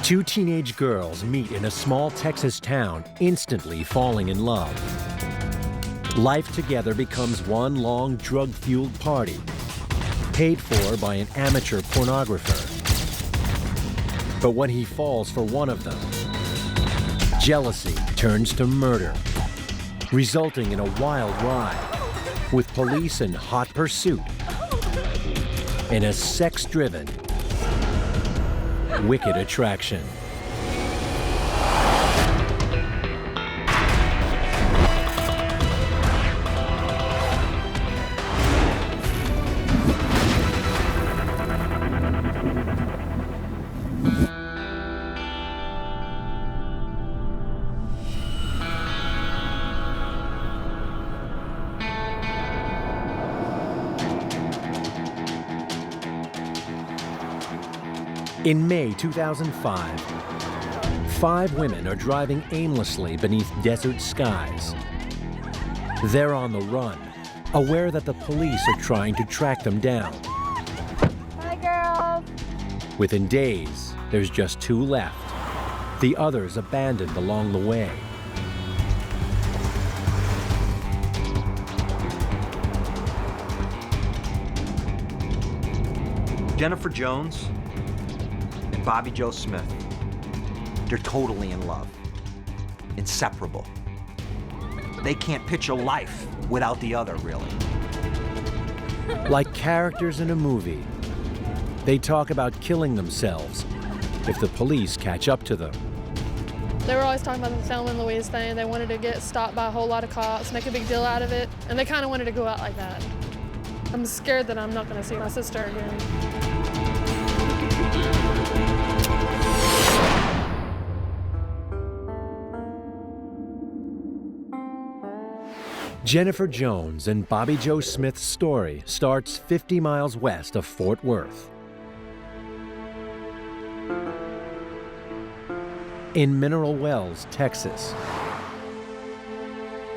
Two teenage girls meet in a small Texas town, instantly falling in love. Life together becomes one long drug-fueled party, paid for by an amateur pornographer. But when he falls for one of them, jealousy turns to murder, resulting in a wild ride with police in hot pursuit in a sex-driven, wicked attraction. In May 2005, 5 women are driving aimlessly beneath desert skies. They're on the run, aware that the police are trying to track them down. Hi, girls. Within days, there's just 2 left, the others abandoned along the way. Jennifer Jones and Bobby Joe Smith, they're totally in love, inseparable. They can't picture life without the other, really. Like characters in a movie, they talk about killing themselves if the police catch up to them. They were always talking about the Thelma and Louise thing. They wanted to get stopped by a whole lot of cops, make a big deal out of it, and they kind of wanted to go out like that. I'm scared that I'm not going to see my sister again. Jennifer Jones and Bobby Joe Smith's story starts 50 miles west of Fort Worth. In Mineral Wells, Texas.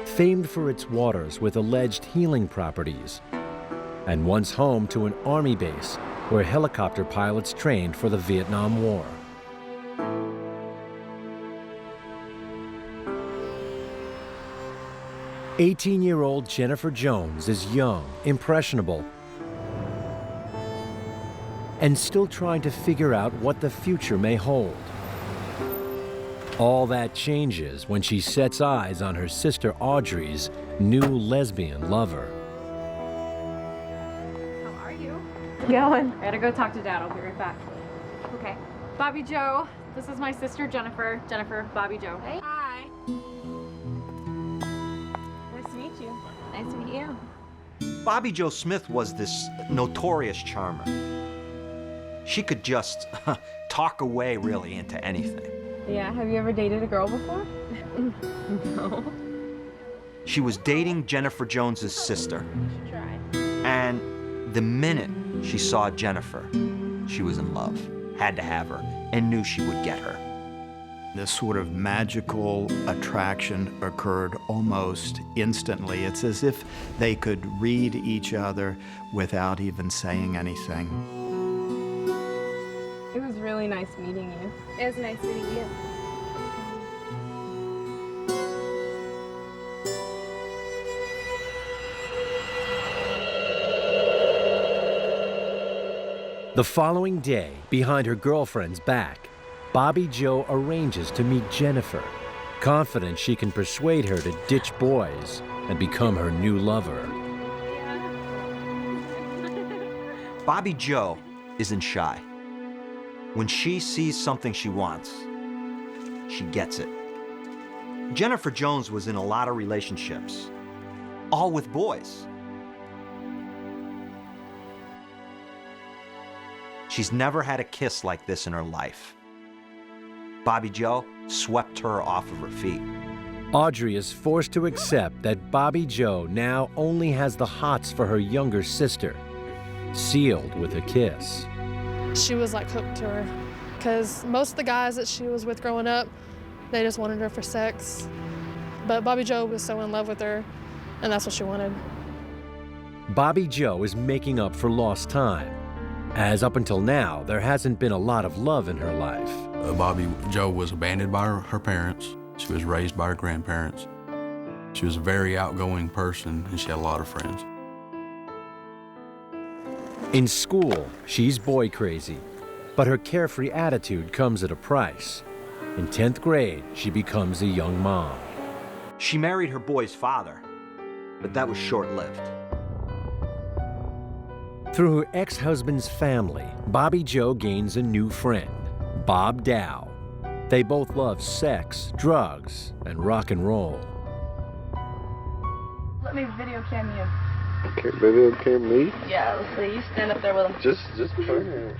Famed for its waters with alleged healing properties, and once home to an army base where helicopter pilots trained for the Vietnam War. "18-year-old Jennifer Jones is young, impressionable, and still trying to figure out what the future may hold. All that changes when she sets eyes on her sister Audrey's new lesbian lover. How are you? Going. I gotta go talk to Dad. I'll be right back. Okay. Bobby Joe. This is my sister Jennifer. Jennifer, Bobby Joe. Hey. Hi. Nice to meet you. Nice to meet you. Bobby Joe Smith was this notorious charmer. She could just talk her way really into anything. Yeah, have you ever dated a girl before? No. She was dating Jennifer Jones's sister. Try. And the minute she saw Jennifer, she was in love, had to have her, and knew she would get her. This sort of magical attraction occurred almost instantly. It's as if they could read each other without even saying anything. It was really nice meeting you. It was nice meeting you. The following day, behind her girlfriend's back, Bobby Joe arranges to meet Jennifer, confident she can persuade her to ditch boys and become her new lover. Bobby Joe isn't shy. When she sees something she wants, she gets it. Jennifer Jones was in a lot of relationships, all with boys. She's never had a kiss like this in her life. Bobby Joe swept her off of her feet. Audrey is forced to accept that Bobby Joe now only has the hots for her younger sister, sealed with a kiss. She was like hooked to her, because most of the guys that she was with growing up, they just wanted her for sex. But Bobby Joe was so in love with her, and that's what she wanted. Bobby Joe is making up for lost time, as up until now, there hasn't been a lot of love in her life. Bobby Joe was abandoned by her parents. She was raised by her grandparents. She was a very outgoing person, and she had a lot of friends. In school, she's boy crazy, but her carefree attitude comes at a price. In 10th grade, she becomes a young mom. She married her boy's father, but that was short-lived. Through her ex-husband's family, Bobby Joe gains a new friend, Bob Dao. They both love sex, drugs, and rock and roll. Let me video cam you. Okay, video cam me? Yeah, let's see. You stand up there with him. Just turn it.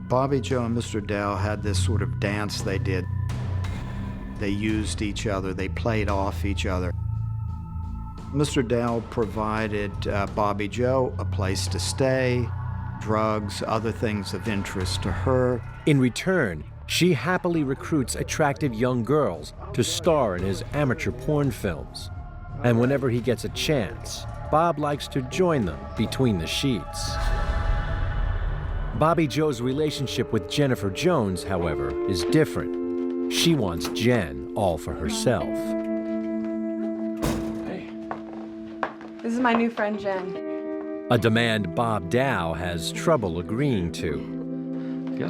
Bobby Joe and Mr. Dao had this sort of dance they did. They used each other, they played off each other. Mr. Dao provided Bobby Joe a place to stay, drugs, other things of interest to her. In return, she happily recruits attractive young girls to star in his amateur porn films. And whenever he gets a chance, Bob likes to join them between the sheets. Bobby Joe's relationship with Jennifer Jones, however, is different. She wants Jen all for herself. Hey. This is my new friend, Jen. A demand Bob Dao has trouble agreeing to. You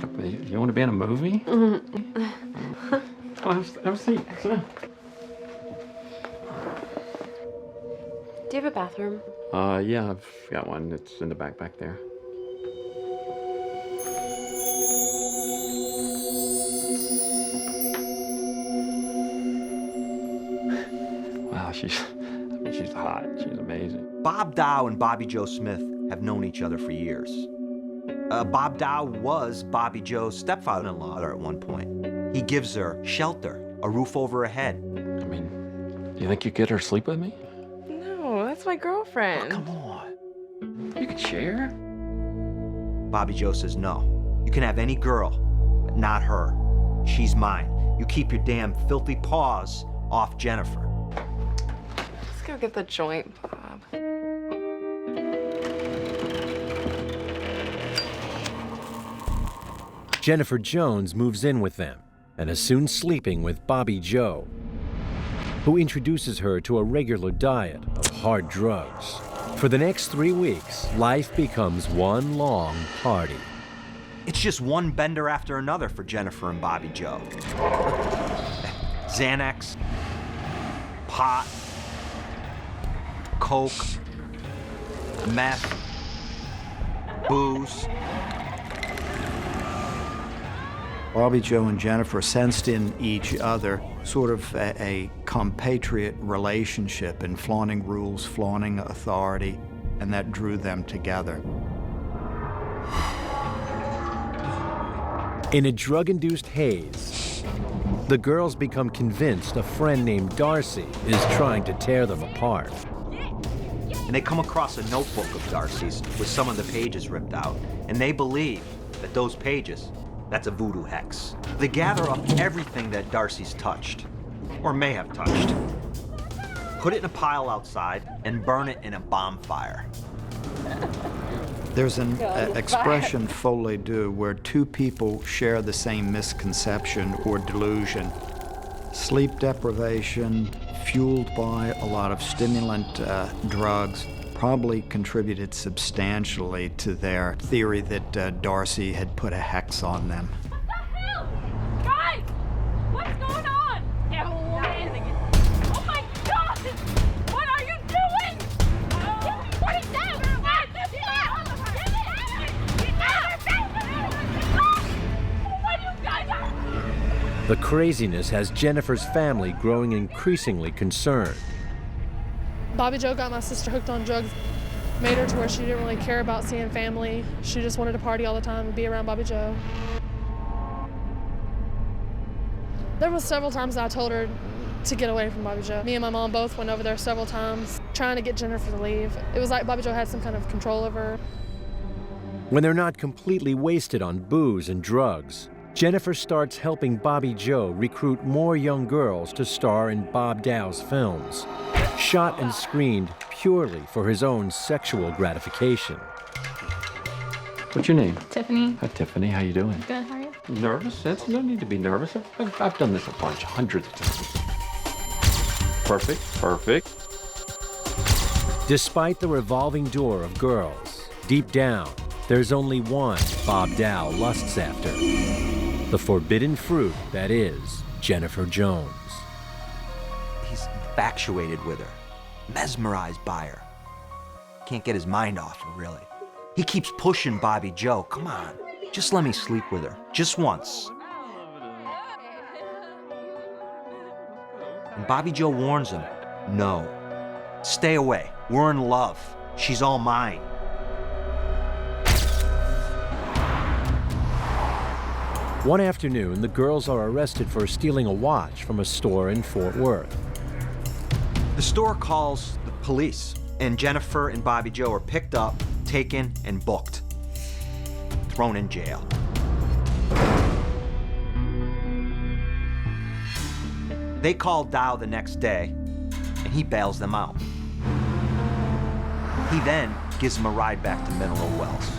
want to be in a movie? Mm-hmm. Have a seat. Sit down. Do you have a bathroom? Yeah, I've got one. It's in the back there. Wow, she's hot. She's amazing. Bob Dao and Bobby Joe Smith have known each other for years. Bob Dao was Bobby Joe's stepfather-in-law at one point. He gives her shelter, a roof over her head. I mean, do you think you could get her to sleep with me? No, that's my girlfriend. Oh, come on. You can share. Bobby Joe says, no, you can have any girl, but not her. She's mine. You keep your damn filthy paws off Jennifer. Let's go get the joint, Bob. Jennifer Jones moves in with them and is soon sleeping with Bobby Joe, who introduces her to a regular diet of hard drugs. For the next 3 weeks, life becomes one long party. It's just one bender after another for Jennifer and Bobby Joe. Xanax, pot, coke, meth, booze. Bobby Joe and Jennifer sensed in each other sort of a compatriot relationship in flaunting rules, flaunting authority, and that drew them together. In a drug-induced haze, the girls become convinced a friend named Darcy is trying to tear them apart. And they come across a notebook of Darcy's with some of the pages ripped out, and they believe that those pages, that's a voodoo hex. They gather up everything that Darcy's touched, or may have touched, put it in a pile outside, and burn it in a bonfire. There's an expression, folie deux, where two people share the same misconception or delusion. Sleep deprivation, fueled by a lot of stimulant drugs, probably contributed substantially to their theory that Darcy had put a hex on them. What the hell? Guys! What's going on? Oh my God! What are you doing? What is that? What you guys are? The craziness has Jennifer's family growing increasingly concerned. Bobby Joe got my sister hooked on drugs, made her to where she didn't really care about seeing family. She just wanted to party all the time and be around Bobby Joe. There was several times I told her to get away from Bobby Joe. Me and my mom both went over there several times trying to get Jennifer to leave. It was like Bobby Joe had some kind of control over her. When they're not completely wasted on booze and drugs, Jennifer starts helping Bobby Joe recruit more young girls to star in Bob Dao's films, shot and screened purely for his own sexual gratification. What's your name? Tiffany. Hi, Tiffany. How you doing? Good, how are you? Nervous? That's, you don't need to be nervous. I've done this a bunch, hundreds of times. Perfect, perfect. Despite the revolving door of girls, deep down, there's only one Bob Dao lusts after. The forbidden fruit that is Jennifer Jones. He's infatuated with her, mesmerized by her. Can't get his mind off her, really. He keeps pushing Bobby Joe. Come on, just let me sleep with her, just once. And Bobby Joe warns him, no, stay away. We're in love. She's all mine. One afternoon, the girls are arrested for stealing a watch from a store in Fort Worth. The store calls the police, and Jennifer and Bobby Joe are picked up, taken, and booked. Thrown in jail. They call Dao the next day, and he bails them out. He then gives them a ride back to Mineral Wells.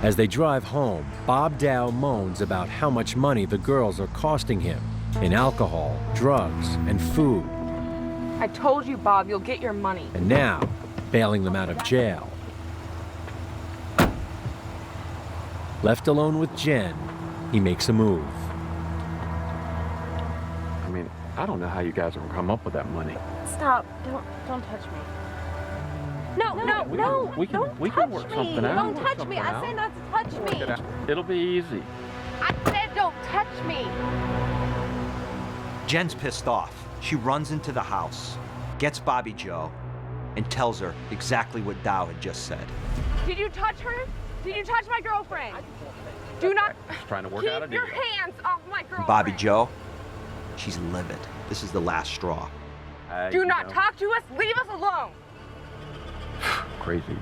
As they drive home, Bob Dao moans about how much money the girls are costing him in alcohol, drugs, and food. I told you, Bob, you'll get your money. And now, bailing them out of jail. Left alone with Jen, he makes a move. I mean, I don't know how you guys are gonna come up with that money. Stop. Don't touch me. No, We can work something out. Don't touch me. I said not to touch me. It'll be easy. I said don't touch me. Jen's pissed off. She runs into the house, gets Bobby Joe, and tells her exactly what Dao had just said. Did you touch her? Did you touch my girlfriend? Do not Trying to work out a keep deal. your hands off my girlfriend. Bobby Joe, she's livid. This is the last straw. Do not talk to us. Leave us alone. Crazy.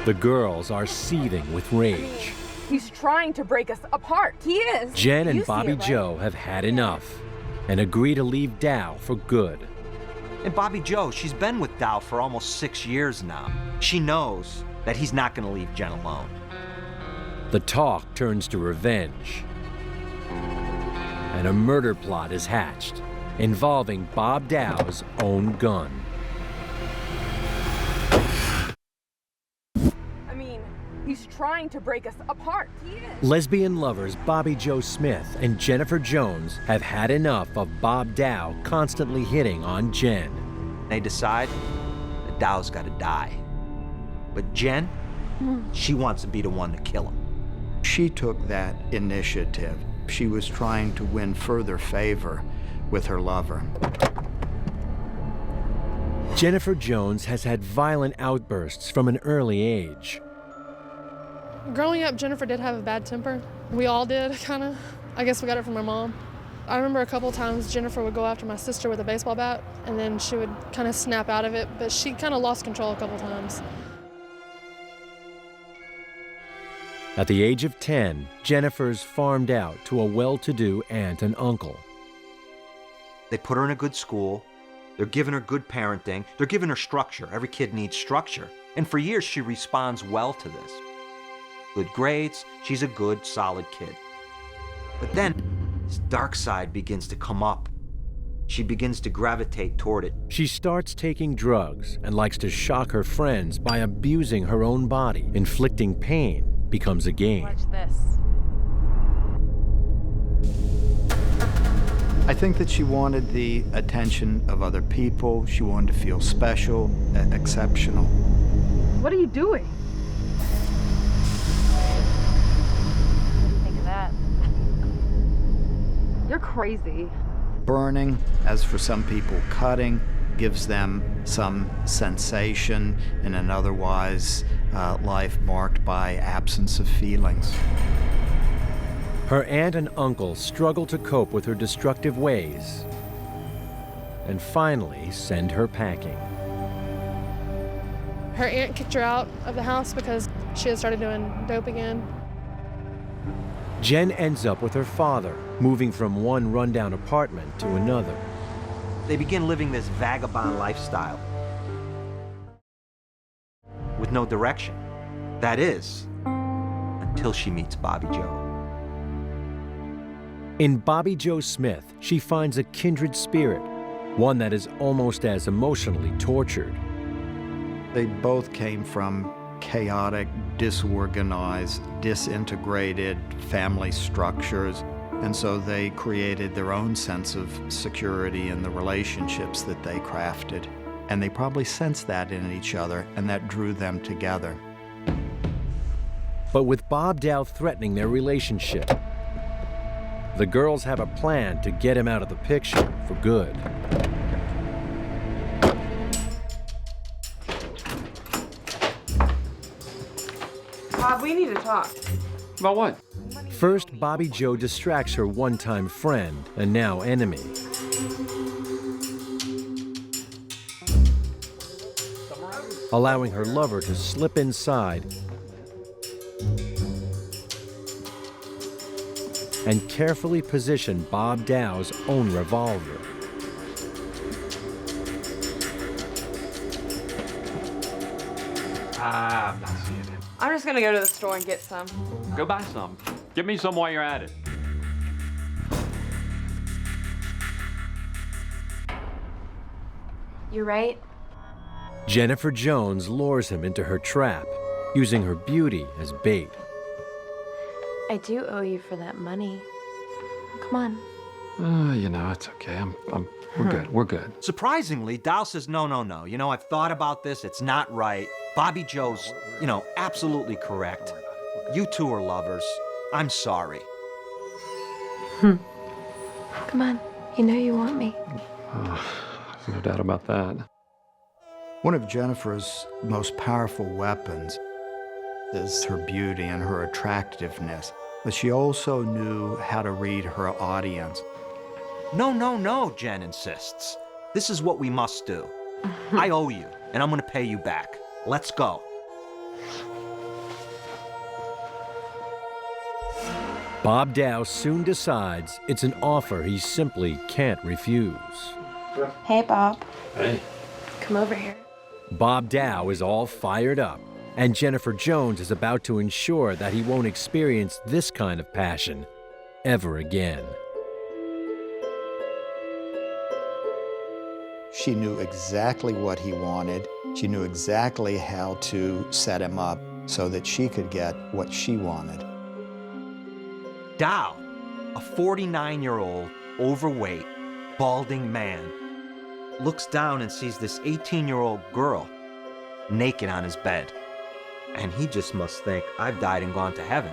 The girls are seething with rage. He's trying to break us apart. He is. Jen and You see Bobby it, right? Joe have had enough and agree to leave Dao for good. And Bobby Joe, she's been with Dao for almost 6 years now. She knows that he's not gonna leave Jen alone. The talk turns to revenge, and a murder plot is hatched involving Bob Dao's own gun. I mean, he's trying to break us apart. He is. Lesbian lovers Bobby Joe Smith and Jennifer Jones have had enough of Bob Dao constantly hitting on Jen. They decide that Dao's gotta die. But Jen, she wants to be the one to kill him. She took that initiative. She was trying to win further favor with her lover. Jennifer Jones has had violent outbursts from an early age. Growing up, Jennifer did have a bad temper. We all did, kind of. I guess we got it from our mom. I remember a couple times Jennifer would go after my sister with a baseball bat, and then she would kind of snap out of it, but she kind of lost control a couple times. At the age of 10, Jennifer's farmed out to a well-to-do aunt and uncle. They put her in a good school. They're giving her good parenting. They're giving her structure. Every kid needs structure. And for years, she responds well to this. Good grades. She's a good, solid kid. But then, this dark side begins to come up. She begins to gravitate toward it. She starts taking drugs and likes to shock her friends by abusing her own body. Inflicting pain becomes a game. Watch this. I think that she wanted the attention of other people. She wanted to feel special, exceptional. What are you doing? What do you think of that? You're crazy. Burning, as for some people, cutting, gives them some sensation in an otherwise life marked by absence of feelings. Her aunt and uncle struggle to cope with her destructive ways and finally send her packing. Her aunt kicked her out of the house because she had started doing dope again. Jen ends up with her father, moving from one rundown apartment to another. They begin living this vagabond lifestyle. with no direction. That is, until she meets Bobby Joe. In Bobby Joe Smith, she finds a kindred spirit, one that is almost as emotionally tortured. They both came from chaotic, disorganized, disintegrated family structures, and so they created their own sense of security in the relationships that they crafted. And they probably sensed that in each other, and that drew them together. But with Bob Dao threatening their relationship, the girls have a plan to get him out of the picture for good. Bob, we need to talk. About what? First, Bobby Joe distracts her one-time friend and now enemy. Allowing her lover to slip inside and carefully position Bob Dao's own revolver. I'm not seeing it. I'm just gonna go to the store and get some. Go buy some. Get me some while you're at it. You're right. Jennifer Jones lures him into her trap, using her beauty as bait. I do owe you for that money. Come on. You know, it's okay. We're good. We're good. Surprisingly, Dao says, no, no, no. You know, I've thought about this. It's not right. Bobby Joe's, you know, absolutely correct. You two are lovers. I'm sorry. Come on. You know you want me. No doubt about that. One of Jennifer's most powerful weapons is her beauty and her attractiveness, but she also knew how to read her audience. No, no, no, Jen insists. This is what we must do. I owe you, and I'm gonna pay you back. Let's go. Bob Dao soon decides it's an offer he simply can't refuse. Hey, Bob. Hey. Come over here. Bob Dao is all fired up, and Jennifer Jones is about to ensure that he won't experience this kind of passion ever again. She knew exactly what he wanted. She knew exactly how to set him up so that she could get what she wanted. Dao, a 49-year-old, overweight, balding man, looks down and sees this 18-year-old girl naked on his bed. And he just must think, I've died and gone to heaven.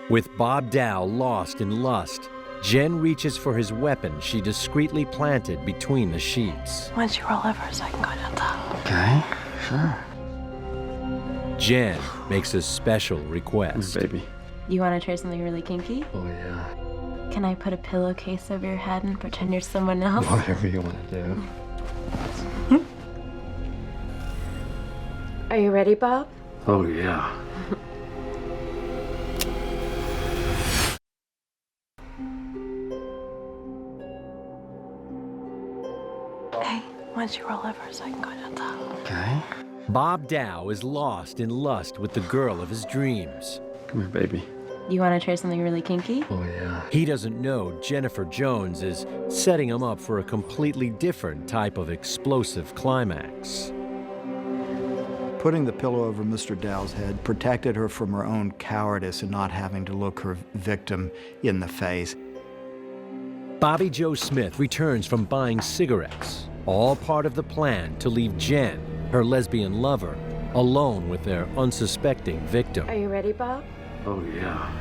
With Bob Dao lost in lust, Jen reaches for his weapon she discreetly planted between the sheets. Once you roll over so I can go downtown. Okay, sure. Jen makes a special request. Baby. You want to try something really kinky? Oh, yeah. Can I put a pillowcase over your head and pretend you're someone else? Whatever you want to do. Are you ready, Bob? Oh, yeah. Hey, once you roll over so I can go downtown. Okay. Bob Dao is lost in lust with the girl of his dreams. Come here, baby. You want to try something really kinky? Oh, yeah. He doesn't know Jennifer Jones is setting him up for a completely different type of explosive climax. Putting the pillow over Mr. Dao's head protected her from her own cowardice and not having to look her victim in the face. Bobby Joe Smith returns from buying cigarettes, all part of the plan to leave Jen, her lesbian lover, alone with their unsuspecting victim. Are you ready, Bob? Oh, yeah.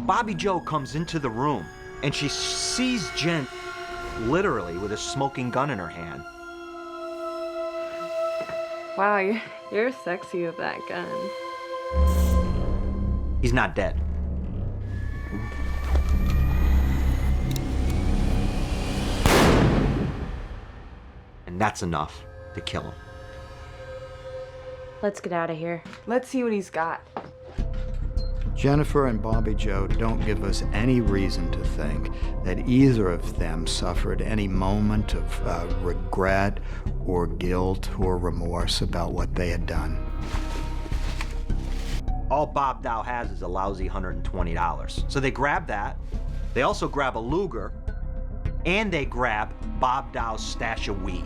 Bobby Joe comes into the room, and she sees Jen literally with a smoking gun in her hand. Wow, you're sexy with that gun. He's not dead. And that's enough to kill him. Let's get out of here. Let's see what he's got. Jennifer and Bobby Joe don't give us any reason to think that either of them suffered any moment of regret or guilt or remorse about what they had done. All Bob Dao has is a lousy $120. So they grab that. They also grab a Luger, and they grab Bob Dao's stash of weed.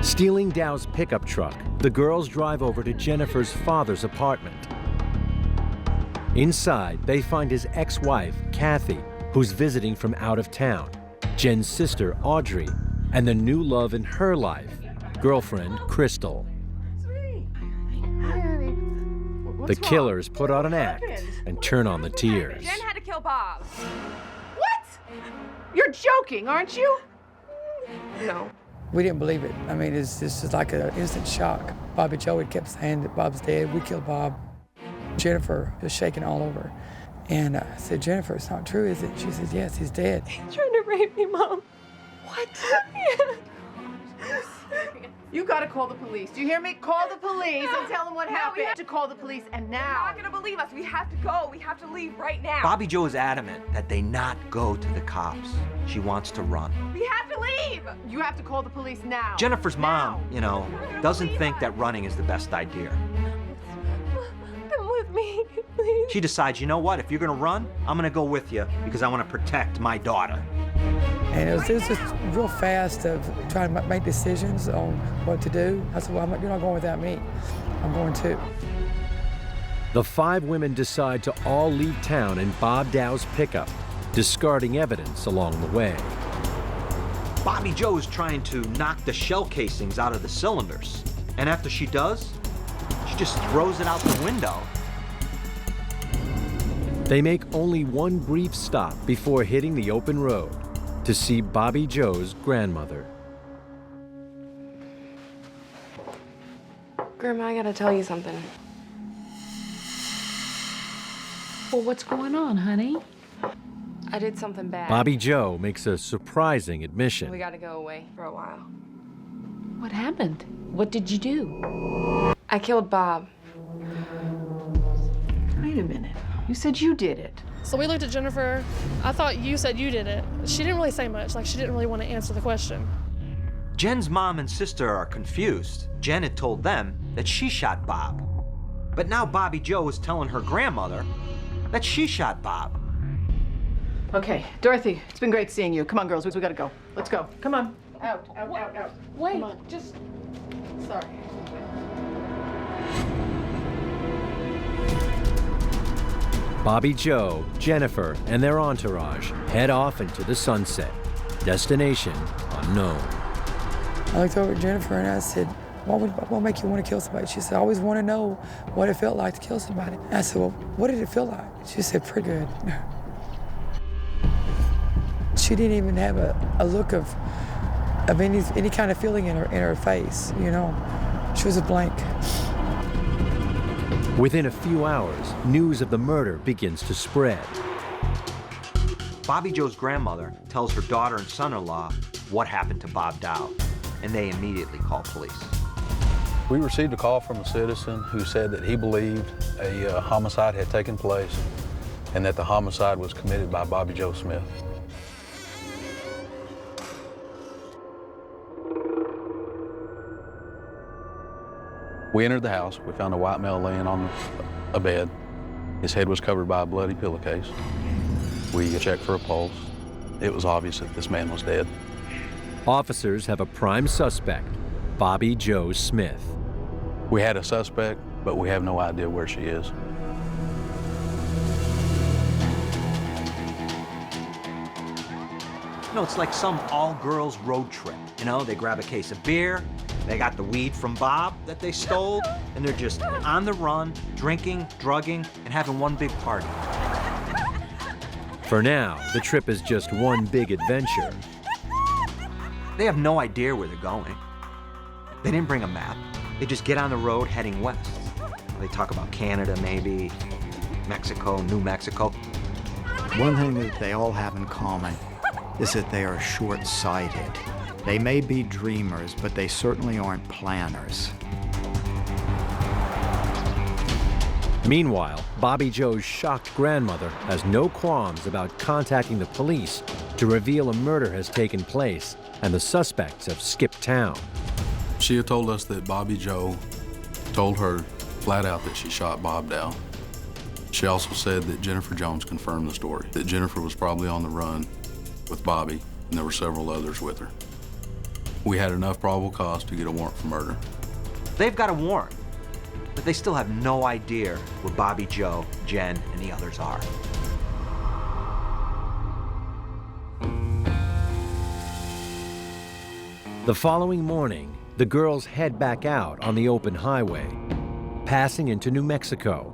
Stealing Dow's pickup truck, the girls drive over to Jennifer's father's apartment. Inside, they find his ex-wife, Kathy, who's visiting from out of town, Jen's sister, Audrey, and the new love in her life, girlfriend, Crystal. The killers put on an act and turn on the tears. Jen had to kill Bob. What? You're joking, aren't you? No. We didn't believe it. I mean, it's just like an instant shock. Bobby Joe had kept saying that Bob's dead. We killed Bob. Jennifer was shaking all over. And I said, Jennifer, it's not true, is it? She said, yes, he's dead. He's trying to rape me, Mom. What? Yeah. You gotta call the police. Do you hear me? Call the police and tell them what happened. We have to call the police, and now. They're not gonna believe us. We have to go. We have to leave right now. Bobby Joe is adamant that they not go to the cops. She wants to run. We have to leave. You have to call the police now. Jennifer's mom, doesn't think that running is the best idea. Come with me, please. She decides, you know what, if you're gonna run, I'm gonna go with you because I want to protect my daughter. And it was just real fast of trying to make decisions on what to do. I said, well, you're not going without me. I'm going too. The 5 women decide to all leave town in Bob Dow's pickup, discarding evidence along the way. Bobby Joe is trying to knock the shell casings out of the cylinders. And after she does, she just throws it out the window. They make only one brief stop before hitting the open road to see Bobby Joe's grandmother. Grandma, I gotta tell you something. Well, what's going on, honey? I did something bad. Bobby Joe makes a surprising admission. We gotta go away for a while. What happened? What did you do? I killed Bob. Wait a minute. You said you did it. So we looked at Jennifer. I thought you said you did it. She didn't really say much. Like, she didn't really want to answer the question. Jen's mom and sister are confused. Jen had told them that she shot Bob. But now Bobby Joe is telling her grandmother that she shot Bob. Okay, Dorothy, it's been great seeing you. Come on, girls, we gotta go. Let's go. Come on. Out. Wait, Come on. just... Sorry. Bobby Joe, Jennifer, and their entourage head off into the sunset. Destination unknown. I looked over at Jennifer and I said, what make you want to kill somebody? She said, I always want to know what it felt like to kill somebody. And I said, well, what did it feel like? She said, pretty good. She didn't even have a look of any kind of feeling in her face, She was a blank. Within a few hours, news of the murder begins to spread. Bobby Joe's grandmother tells her daughter and son-in-law what happened to Bob Dao, and they immediately call police. We received a call from a citizen who said that he believed a homicide had taken place and that the homicide was committed by Bobby Joe Smith. We entered the house. We found a white male laying on a bed. His head was covered by a bloody pillowcase. We checked for a pulse. It was obvious that this man was dead. Officers have a prime suspect, Bobby Joe Smith. We had a suspect, but we have no idea where she is. It's like some all-girls road trip. They grab a case of beer, they got the weed from Bob that they stole, and they're just on the run, drinking, drugging, and having one big party. For now, the trip is just one big adventure. They have no idea where they're going. They didn't bring a map. They just get on the road heading west. They talk about Canada, maybe, Mexico, New Mexico. One thing that they all have in common is that they are short-sighted. They may be dreamers, but they certainly aren't planners. Meanwhile, Bobby Joe's shocked grandmother has no qualms about contacting the police to reveal a murder has taken place and the suspects have skipped town. She had told us that Bobby Joe told her flat out that she shot Bob Dao. She also said that Jennifer Jones confirmed the story, that Jennifer was probably on the run with Bobby, and there were several others with her. We had enough probable cause to get a warrant for murder. They've got a warrant, but they still have no idea where Bobby Joe, Jen, and the others are. The following morning, the girls head back out on the open highway, passing into New Mexico.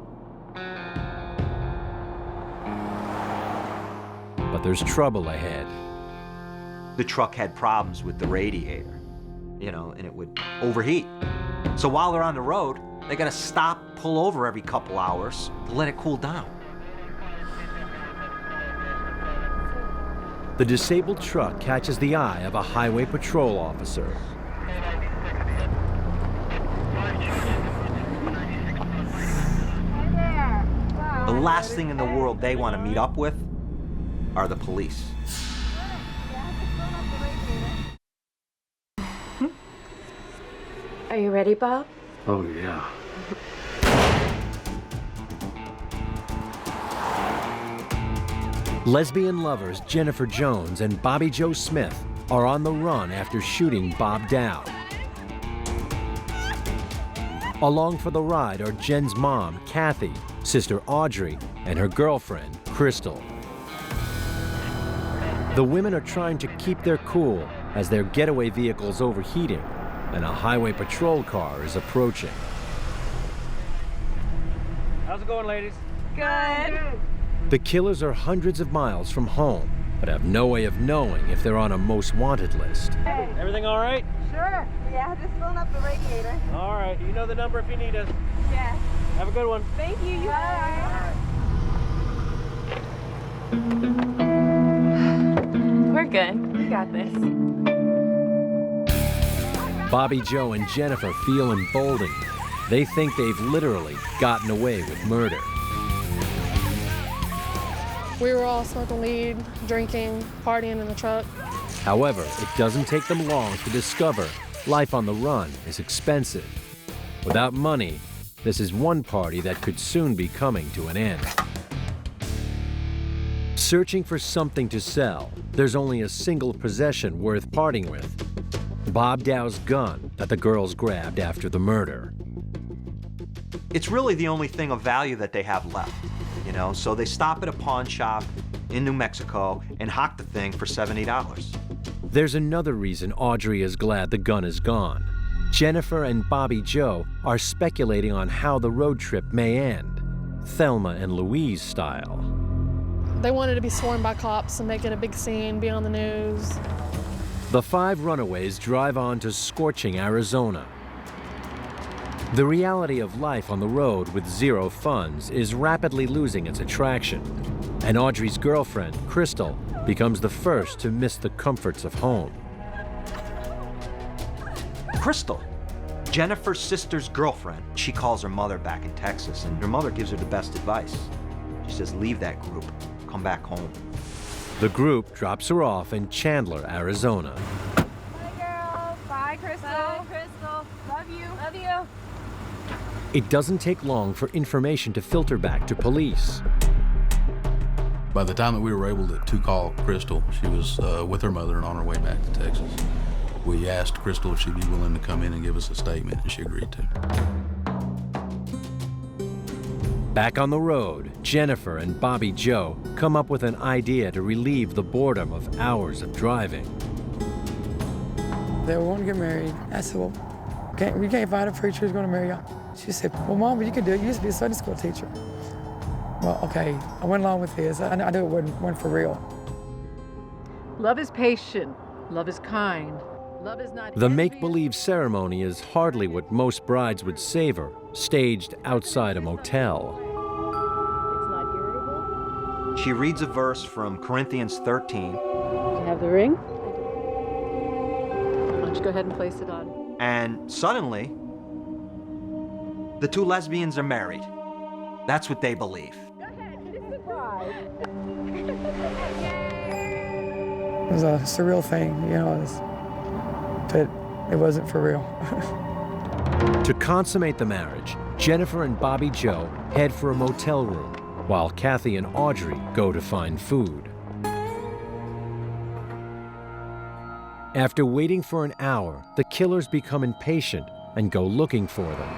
But there's trouble ahead. The truck had problems with the radiator, and it would overheat. So while they're on the road, they gotta stop, pull over every couple hours to let it cool down. The disabled truck catches the eye of a highway patrol officer. The last thing in the world they want to meet up with are the police. Are you ready, Bob? Oh, yeah. Lesbian lovers Jennifer Jones and Bobby Joe Smith are on the run after shooting Bob Dao. Along for the ride are Jen's mom, Kathy, sister Audrey, and her girlfriend, Crystal. The women are trying to keep their cool as their getaway vehicle's overheating and a highway patrol car is approaching. How's it going, ladies? Good. The killers are hundreds of miles from home, but have no way of knowing if they're on a most wanted list. Everything all right? Sure. Yeah, just filling up the radiator. All right. You know the number if you need us. Yeah. Have a good one. Thank you. You Bye. We're good. We got this. Bobby Joe and Jennifer feel emboldened. They think they've literally gotten away with murder. We were all smoking weed, drinking, partying in the truck. However, it doesn't take them long to discover life on the run is expensive. Without money, this is one party that could soon be coming to an end. Searching for something to sell, there's only a single possession worth parting with: Bob Dao's gun that the girls grabbed after the murder. It's really the only thing of value that they have left, so they stop at a pawn shop in New Mexico and hock the thing for $70. There's another reason Audrey is glad the gun is gone. Jennifer and Bobby Joe are speculating on how the road trip may end, Thelma and Louise style. They wanted to be sworn by cops and make it a big scene, be on the news. The five runaways drive on to scorching Arizona. The reality of life on the road with zero funds is rapidly losing its attraction, and Audrey's girlfriend, Crystal, becomes the first to miss the comforts of home. Crystal, Jennifer's sister's girlfriend, she calls her mother back in Texas, and her mother gives her the best advice. She says, leave that group, come back home. The group drops her off in Chandler, Arizona. Bye, girls. Bye, Crystal. Bye, Crystal. Love you. Love you. It doesn't take long for information to filter back to police. By the time that we were able to call Crystal, she was with her mother and on her way back to Texas. We asked Crystal if she'd be willing to come in and give us a statement, and she agreed to. Back on the road, Jennifer and Bobby Joe come up with an idea to relieve the boredom of hours of driving. They wanted to get married. I said, well, we can't find a preacher who's going to marry y'all. She said, well, Mom, you can do it. You used to be a Sunday school teacher. Well, okay, I went along with this. I knew it wasn't for real. Love is patient. Love is kind. Love is not The make-believe ceremony is hardly what most brides would savor, staged outside a motel. It's not irritable. She reads a verse from Corinthians 13. Do you have the ring? don't you go ahead and place it on? And suddenly, the two lesbians are married. That's what they believe. It was a surreal thing, you know, but it wasn't for real. To consummate the marriage, Jennifer and Bobby Joe head for a motel room, while Kathy and Audrey go to find food. After waiting for an hour, the killers become impatient and go looking for them.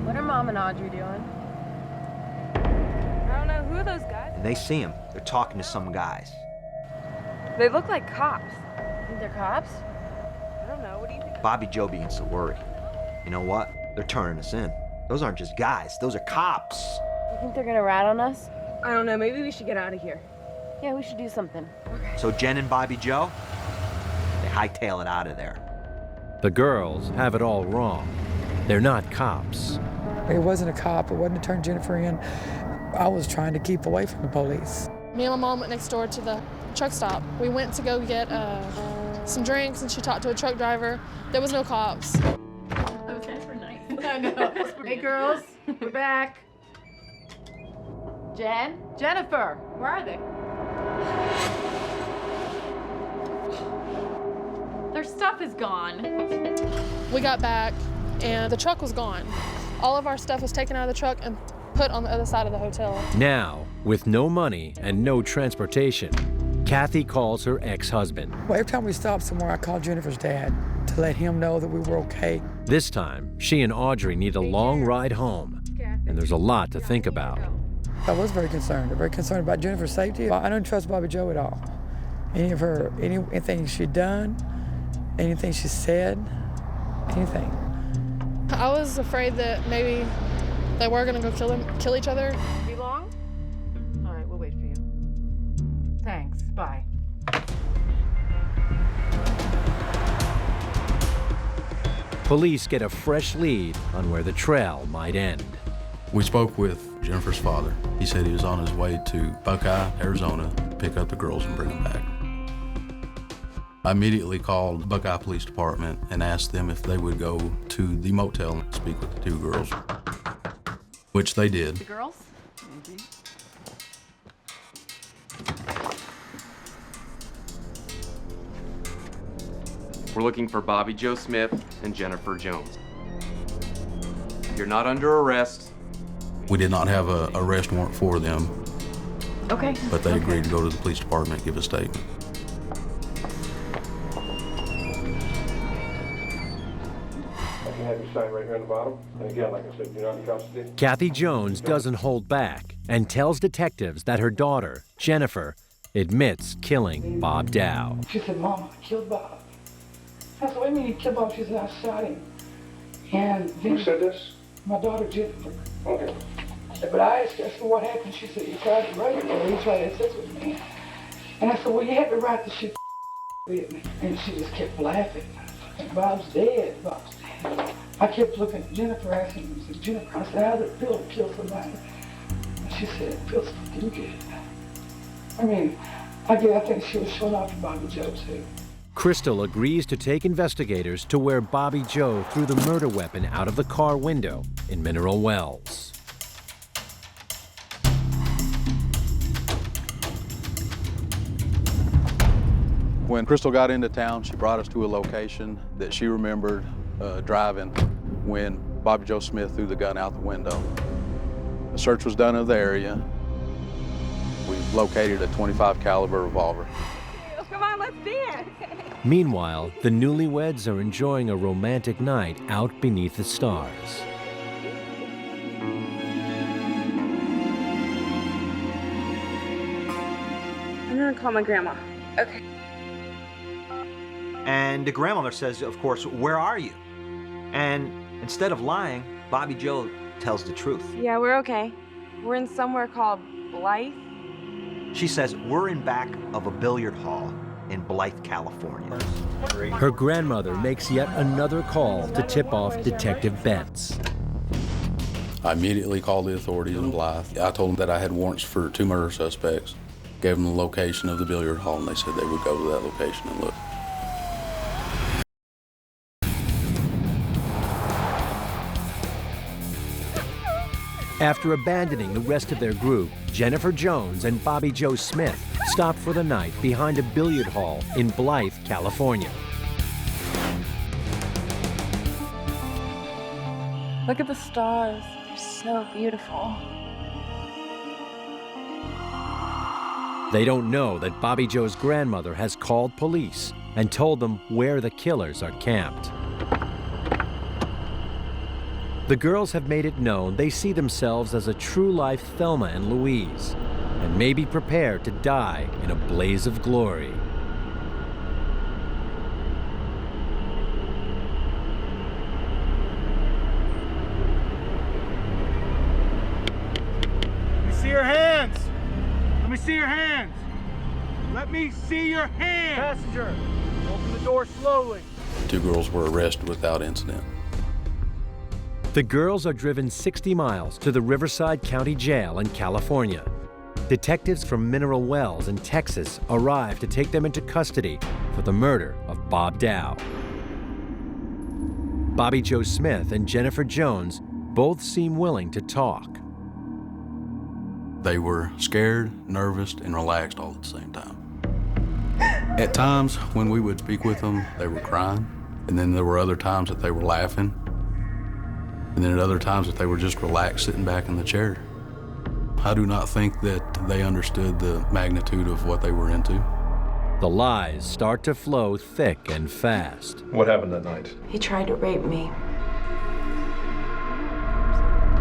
What are Mom and Audrey doing? I don't know. Who are those guys? And they see him. They're talking to some guys. They look like cops. Think they're cops? I don't know. What do you think? Bobby Joe begins to worry. You know what? They're turning us in. Those aren't just guys. Those are cops. You think they're gonna rat on us? I don't know. Maybe we should get out of here. Yeah, we should do something. So Jen and Bobby Joe, they hightail it out of there. The girls have it all wrong. They're not cops. It wasn't a cop. It wasn't to turn Jennifer in. I was trying to keep away from the police. Me and my mom went next door to the truck stop. We went to go get some drinks, and she talked to a truck driver. There was no cops. Okay, for nice. I know. Hey, girls, we're back. Jen? Jennifer, where are they? Their stuff is gone. We got back, and the truck was gone. All of our stuff was taken out of the truck and put on the other side of the hotel. Now, with no money and no transportation, Kathy calls her ex-husband. Well, every time we stopped somewhere, I called Jennifer's dad to let him know that we were okay. This time, she and Audrey need a long ride home, and there's a lot to think about. I was very concerned. I'm very concerned about Jennifer's safety. I don't trust Bobby Joe at all. Anything she'd done, anything she said, anything. I was afraid that maybe they were gonna go kill each other. Be long? All right, we'll wait for you. Thanks. Bye. Police get a fresh lead on where the trail might end. We spoke with Jennifer's father. He said he was on his way to Buckeye, Arizona, to pick up the girls and bring them back. I immediately called Buckeye Police Department and asked them if they would go to the motel and speak with the two girls, which they did. The girls? We're looking for Bobby Joe Smith and Jennifer Jones. You're not under arrest. We did not have an arrest warrant for them. Okay. But they agreed to go to the police department and give a statement. You have your sign right here on the bottom. And again, like I said, you're not in custody. Kathy Jones doesn't hold back and tells detectives that her daughter, Jennifer, admits killing Bob Dao. She said, Mama, I killed Bob. I said, what do you mean you killed Bob? She said, I shot him. And then Who said this? my daughter, Jennifer. Okay. But I asked her, what happened? She said, you tried to rape her. He tried to have sex with me. And I said, well, you had the right to shoot with me. And she just kept laughing. Bob's dead. Bob's dead. I kept looking at Jennifer, asking her, I said, Jennifer, I said, how did it feel to kill somebody? And she said, it feels fucking good. I mean, I think she was showing off to Bobby Joe, too. Crystal agrees to take investigators to where Bobby Joe threw the murder weapon out of the car window in Mineral Wells. When Crystal got into town, she brought us to a location that she remembered driving when Bobby Joe Smith threw the gun out the window. A search was done of the area. We located a .25 caliber revolver. Come on, let's dance. Meanwhile, the newlyweds are enjoying a romantic night out beneath the stars. I'm gonna call my grandma. Okay. And the grandmother says, of course, where are you? And instead of lying, Bobby Joe tells the truth. Yeah, we're okay. We're in somewhere called Blythe. She says, we're in back of a billiard hall in Blythe, California. Her grandmother makes yet another call to tip off Detective Betts. I immediately called the authorities in Blythe. I told them that I had warrants for 2 murder suspects, gave them the location of the billiard hall, and they said they would go to that location and look. After abandoning the rest of their group, Jennifer Jones and Bobby Joe Smith stopped for the night behind a billiard hall in Blythe, California. Look at the stars. They're so beautiful. They don't know that Bobby Joe's grandmother has called police and told them where the killers are camped. The girls have made it known they see themselves as a true-life Thelma and Louise and may be prepared to die in a blaze of glory. Let me see your hands. Let me see your hands. Let me see your hands. Passenger, open the door slowly. 2 girls were arrested without incident. The girls are driven 60 miles to the Riverside County Jail in California. Detectives from Mineral Wells in Texas arrive to take them into custody for the murder of Bob Dao. Bobby Joe Smith and Jennifer Jones both seem willing to talk. They were scared, nervous, and relaxed all at the same time. At times, when we would speak with them, they were crying, and then there were other times that they were laughing, and then at other times that they were just relaxed, sitting back in the chair. I do not think that they understood the magnitude of what they were into. The lies start to flow thick and fast. What happened that night? He tried to rape me.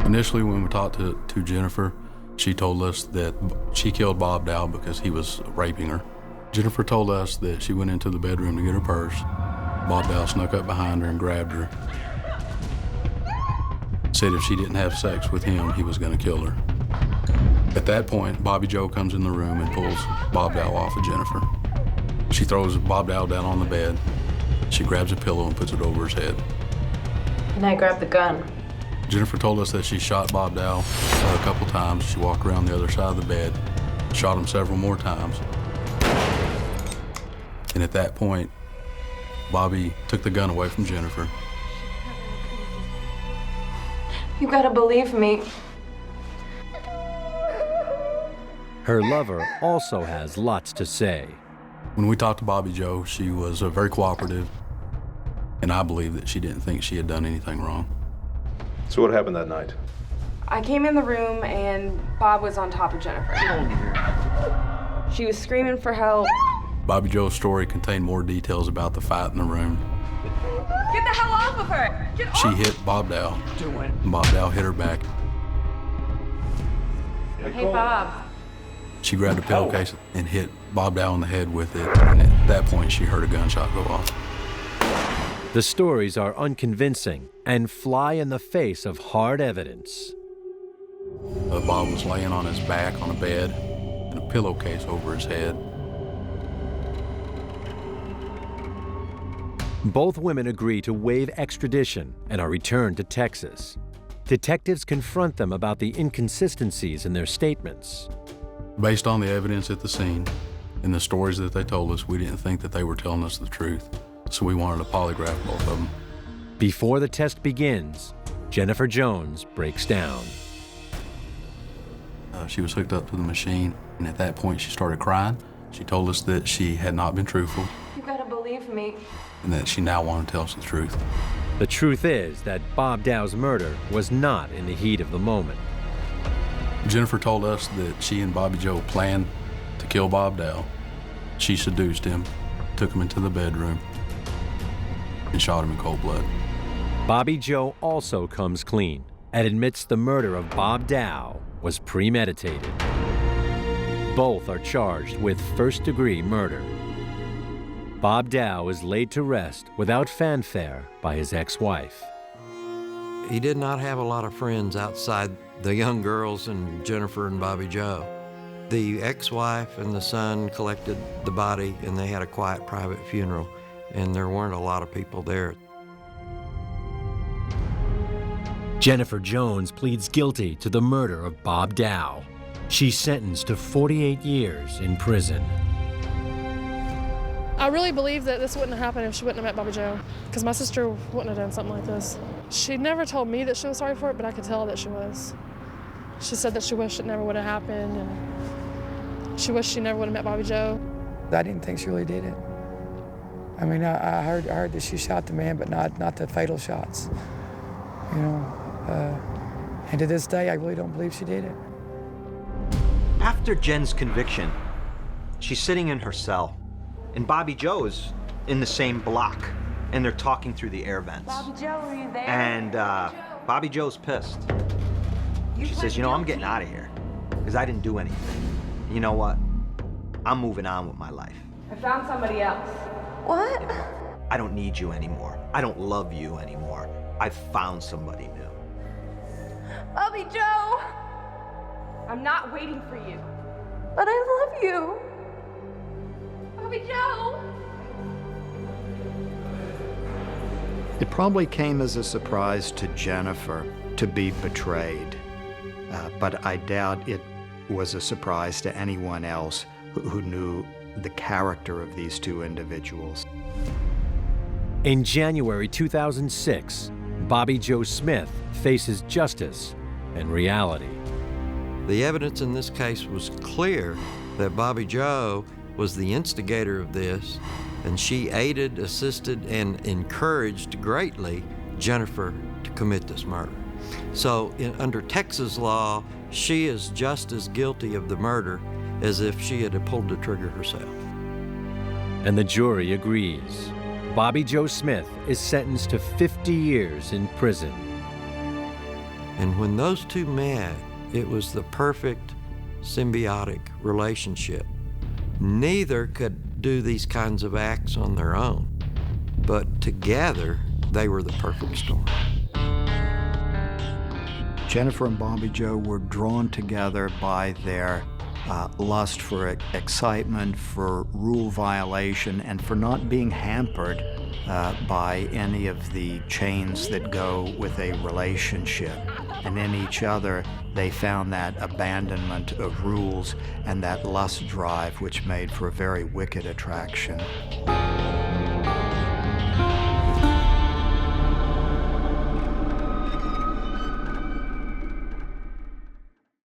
Initially, when we talked to Jennifer, she told us that she killed Bob Dao because he was raping her. Jennifer told us that she went into the bedroom to get her purse. Bob Dao snuck up behind her and grabbed her. Said if she didn't have sex with him, he was going to kill her. At that point, Bobby Joe comes in the room and pulls Bob Dao off of Jennifer. She throws Bob Dao down on the bed. She grabs a pillow and puts it over his head. And I grabbed the gun. Jennifer told us that she shot Bob Dao a couple times. She walked around the other side of the bed, shot him several more times. And at that point, Bobby took the gun away from Jennifer. You gotta believe me. Her lover also has lots to say. When we talked to Bobby Joe, she was very cooperative, and I believe that she didn't think she had done anything wrong. So what happened that night? I came in the room and Bob was on top of Jennifer. She was screaming for help. Bobby Joe's story contained more details about the fight in the room. Get the hell off of her! Get off! She hit Bob Dao. Bob Dao hit her back. Hey, Bob. She grabbed a pillowcase and hit Bob Dao on the head with it, and at that point she heard a gunshot go off. The stories are unconvincing and fly in the face of hard evidence. Bob was laying on his back on a bed and a pillowcase over his head. Both women agree to waive extradition and are returned to Texas. Detectives confront them about the inconsistencies in their statements. Based on the evidence at the scene and the stories that they told us, we didn't think that they were telling us the truth, so we wanted to polygraph both of them. Before the test begins, Jennifer Jones breaks down. She was hooked up to the machine, and at that point she started crying. She told us that she had not been truthful, You gotta believe me. and that she now wanted to tell us the truth. The truth is that Bob Dow's murder was not in the heat of the moment. Jennifer told us that she and Bobby Joe planned to kill Bob Dao. She seduced him, took him into the bedroom, and shot him in cold blood. Bobby Joe also comes clean and admits the murder of Bob Dao was premeditated. Both are charged with first-degree murder. Bob Dao is laid to rest without fanfare by his ex-wife. He did not have a lot of friends outside the young girls and Jennifer and Bobby Joe. The ex-wife and the son collected the body, and they had a quiet, private funeral, and there weren't a lot of people there. Jennifer Jones pleads guilty to the murder of Bob Dao. She's sentenced to 48 years in prison. I really believe that this wouldn't have happened if she wouldn't have met Bobby Joe, because my sister wouldn't have done something like this. She never told me that she was sorry for it, but I could tell that she was. She said that she wished it never would have happened, and she wished she never would have met Bobby Joe. I didn't think she really did it. I mean, I heard that she shot the man, but not the fatal shots. You know, and to this day, I really don't believe she did it. After Jen's conviction, she's sitting in her cell, and Bobby Joe is in the same block, and they're talking through the air vents. Bobby Joe, are you there? And Bobby Joe's pissed. She says, you know, I'm getting out of here, because I didn't do anything. You know what? I'm moving on with my life. I found somebody else. What? I don't need you anymore. I don't love you anymore. I've found somebody new. Bobby Joe! I'm not waiting for you. But I love you. Bobby Joe! It probably came as a surprise to Jennifer to be betrayed, but I doubt it was a surprise to anyone else who knew the character of these two individuals. In January 2006, Bobby Joe Smith faces justice and reality. The evidence in this case was clear that Bobby Joe was the instigator of this, and she aided, assisted, and encouraged greatly Jennifer to commit this murder. So under Texas law, she is just as guilty of the murder as if she had pulled the trigger herself. And the jury agrees. Bobby Joe Smith is sentenced to 50 years in prison. And when those two met, it was the perfect symbiotic relationship. Neither could do these kinds of acts on their own, but together they were the perfect storm. Jennifer and Bobby Joe were drawn together by their lust for excitement, for rule violation, and for not being hampered by any of the chains that go with a relationship. And in each other, they found that abandonment of rules and that lust drive, which made for a very wicked attraction.